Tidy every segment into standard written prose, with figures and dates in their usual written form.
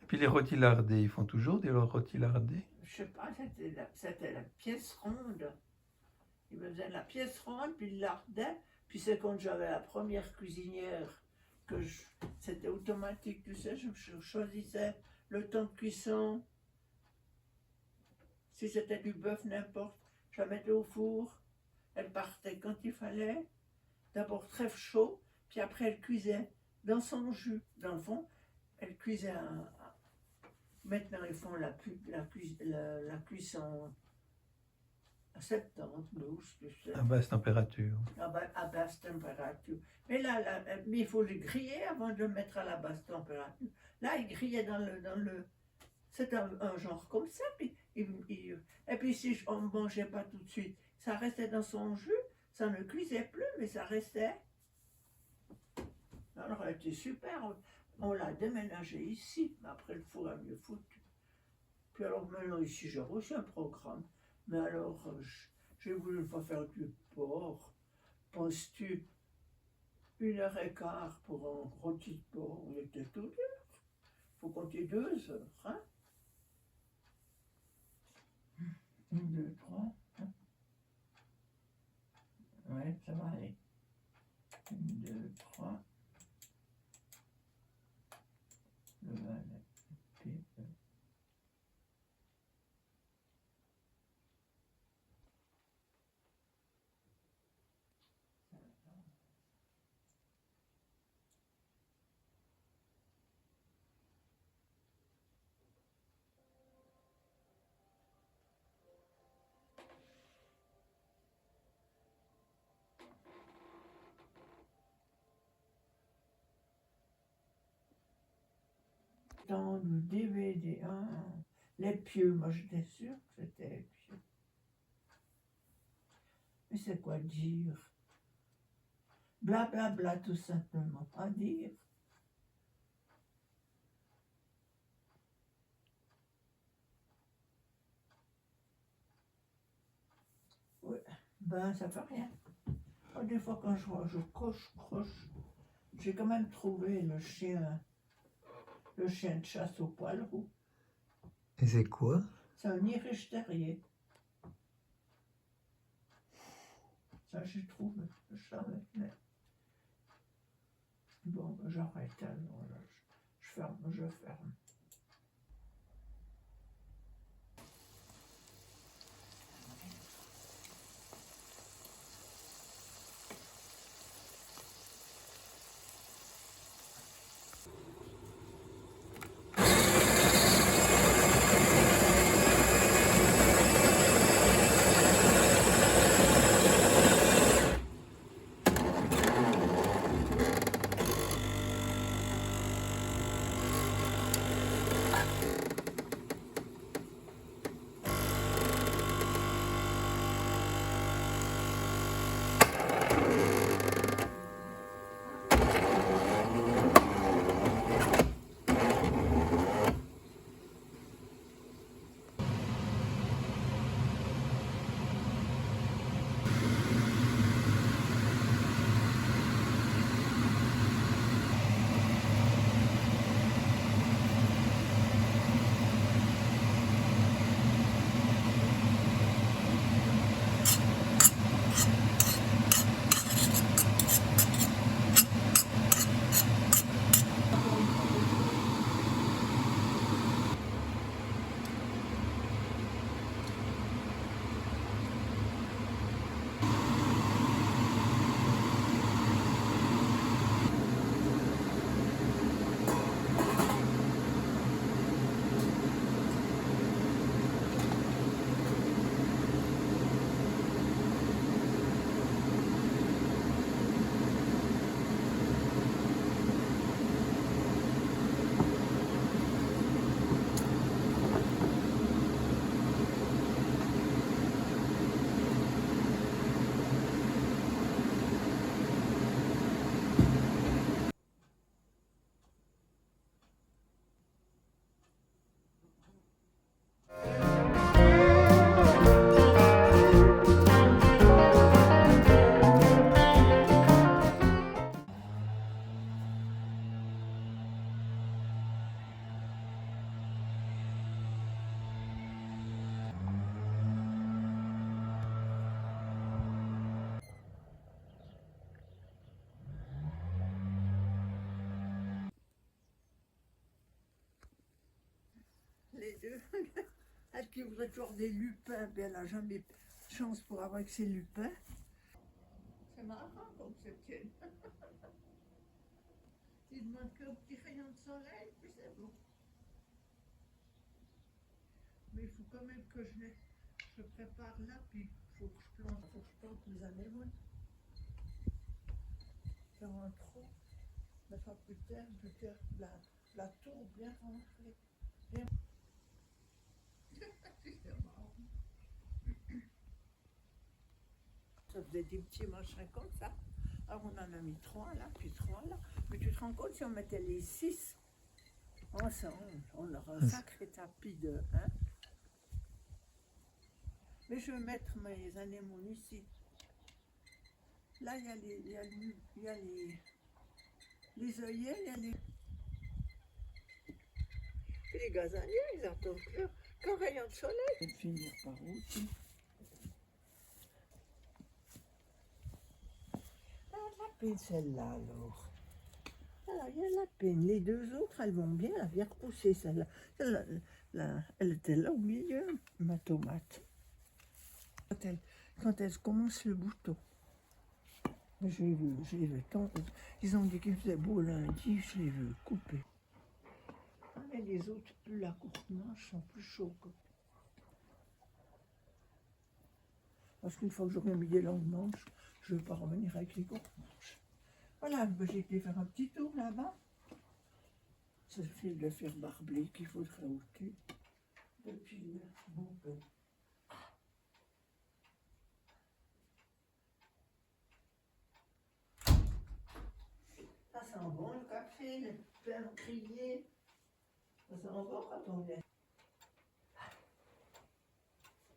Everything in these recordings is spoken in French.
Puis les rôtis lardés, ils font toujours des rôtis lardés? Je sais pas, c'était la pièce ronde. Il me faisait la pièce ronde, puis il lardait. Puis c'est quand j'avais la première cuisinière que c'était automatique, tu sais, je choisissais le temps de cuisson. Si c'était du bœuf, n'importe, je la mettais au four. Elle partait quand il fallait. D'abord très chaud, puis après elle cuisait dans son jus. Dans le fond, elle cuisait maintenant ils font la cuisson à 70, 12, tu sais, À basse température. à basse température. Mais mais il faut le griller avant de le mettre à la basse température. Là, il grillait c'est un genre comme ça, puis et puis si on ne mangeait pas tout de suite, ça restait dans son jus, ça ne cuisait plus, mais ça restait. Alors elle était super, on l'a déménagé ici, mais après le four a mieux foutu. Puis alors maintenant ici j'ai reçu un programme, mais alors j'ai voulu une fois faire du porc. Penses-tu 1 heure et quart pour un rôti de porc? Il était tout dur. Faut compter 2 heures, hein? 1, 2, 3. Ouais, ça va aller. 1, 2, 3. Le valet. Puis, dans le DVD, les pieux, moi j'étais sûre que c'était les pieux. Mais c'est quoi dire? Blablabla, bla, bla, tout simplement, pas dire. Ouais, ben ça fait rien. Des fois quand je croche, j'ai quand même trouvé le chien de chasse au poil roux. Et c'est quoi? C'est un Irish Terrier. Ça j'ai trouvé, je savais, mais... Bon, j'arrête alors, là, je ferme. deux. Elle qui voudrait toujours des lupins, puis elle n'a jamais chance pour avoir que ses lupins. C'est marrant comme c'est tienne. Il demande qu'un petit rayon de soleil, puis c'est bon. Mais il faut quand même que je prépare là, puis il faut que je plante mes anémones. Faire un trou, mais pas plus tard, je veux dire la tour bien rentrée. Bien... C'est marrant. Ça faisait des petits machins comme ça. Alors on en a mis 3 là, puis 3 là. Mais tu te rends compte si on mettait les 6 ensemble, on aurait un sacré tapis de... Hein? Mais je vais mettre mes anémones ici. Là, il y a les œillets, il y a les... Et les gazaniers, ils attendent qu'un rayon de soleil. Je vais finir par où, tu... Ah, la peine celle-là, alors. Alors, il y a la peine. Les deux autres, elles vont bien. Elle vient repousser celle-là. Elle était là au milieu, ma tomate. Quand elle commence le bouton. J'ai vu tant. Ils ont dit qu'il faisait beau lundi, je l'ai vu couper. Ah, mais les autres, plus la courte manche, sont plus chauds. Parce qu'une fois que j'aurai mis des longues manches, je ne veux pas revenir avec les courtes manches. Voilà, j'ai été faire un petit tour là-bas. C'est le fil de fer barbelé qu'il faudrait ôter depuis le bouton. Ça sent bon le café, le pain grillé. Ça sent bon quand on vient.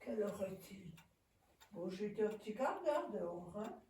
Quelle heure est-il? Bon, j'étais un petit quart d'heure dehors, hein.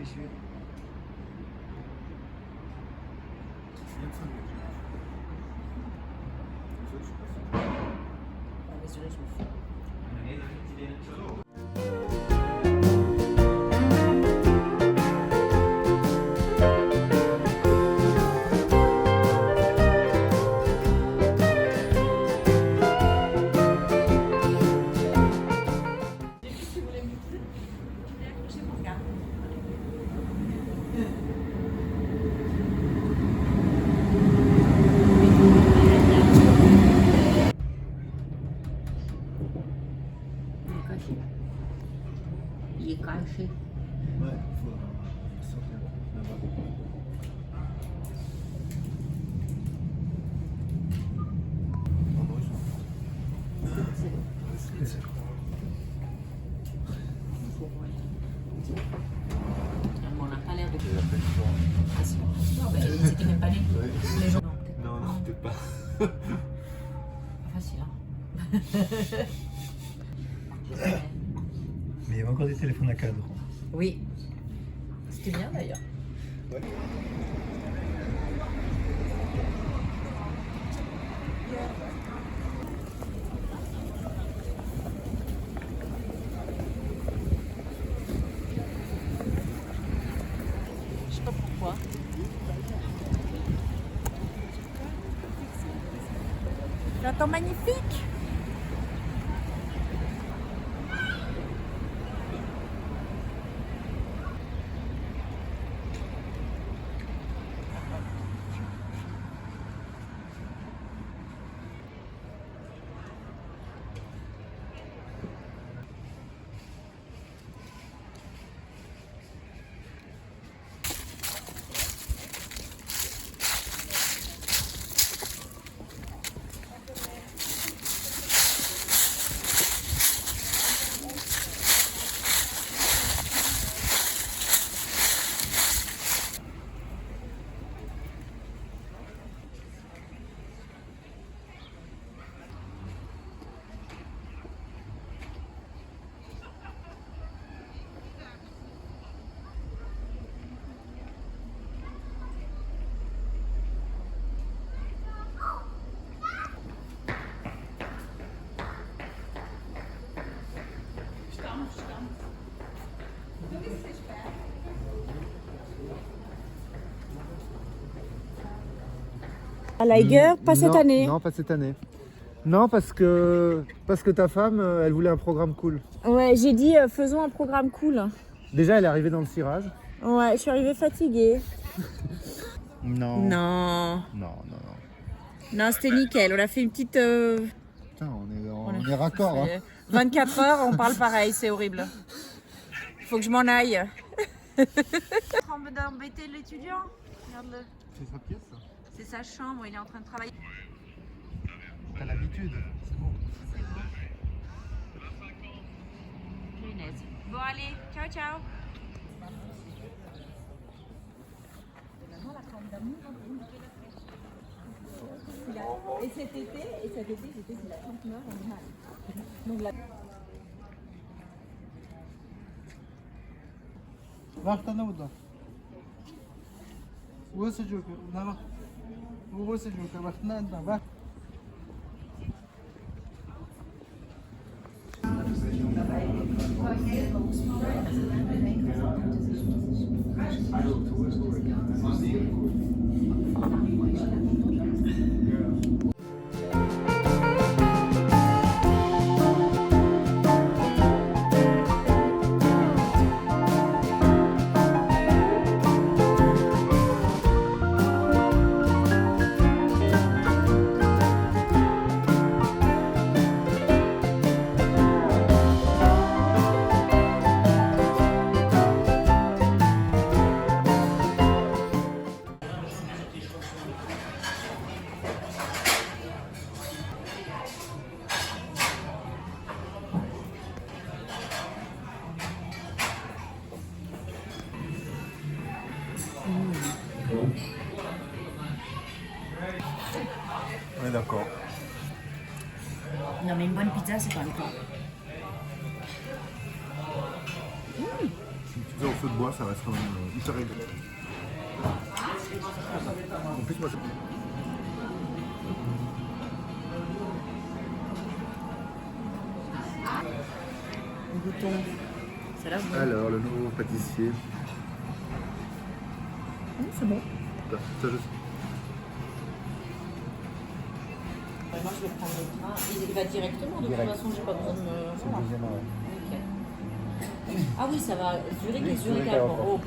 réfléchir. Mais celui-là, je me fous. Il est caché. Ouais, il faut sortir là-bas. Non, non, ils sont. On n'a pas l'air de. Et après, ils sont. Ah, si. Non, bah, c'était même pas né. Ouais. Les gens. Non, non, peut-être pas. Pas facile, hein. Mais il y avait encore des téléphones à cadre. Oui. C'était bien d'ailleurs. Ouais. Je sais pas pourquoi. Un temps magnifique. À Liger, pas cette Non, année. Non, pas cette année. Non, parce que ta femme, elle voulait un programme cool. Ouais, j'ai dit faisons un programme cool. Déjà, elle est arrivée dans le cirage. Ouais, je suis arrivée fatiguée. Non. Non, Non, non, non. non, c'était nickel. On a fait une petite Putain, on est raccord. Hein. 24 heures, on parle pareil, c'est horrible. Faut que je m'en aille. En train d'embêter l'étudiant. Regarde-le. C'est sa pièce, ça. C'est sa chambre, il est en train de travailler. T'as l'habitude. C'est bon. Punaise. Bon allez, ciao ciao. Et cet été, j'étais sur la 39 en mal. Donc là. Wacht dan ook dan. Hoe is het joker? Nou wacht. Hoe is het joker? Wacht, nou dan wacht. On est d'accord. Non mais une bonne pizza c'est quand même pas. tu fais au feu de bois, ça reste quand même hyper agréable. En plus, moi, Goûtons. C'est là où alors, le nouveau pâtissier. c'est bon. Ça, je sais. Moi, je vais prendre le train. Il va directement, de toute façon, j'ai pas besoin de me. Voilà. Ok. Ah oui, ça va. Zurich et Zurich avant. Oh,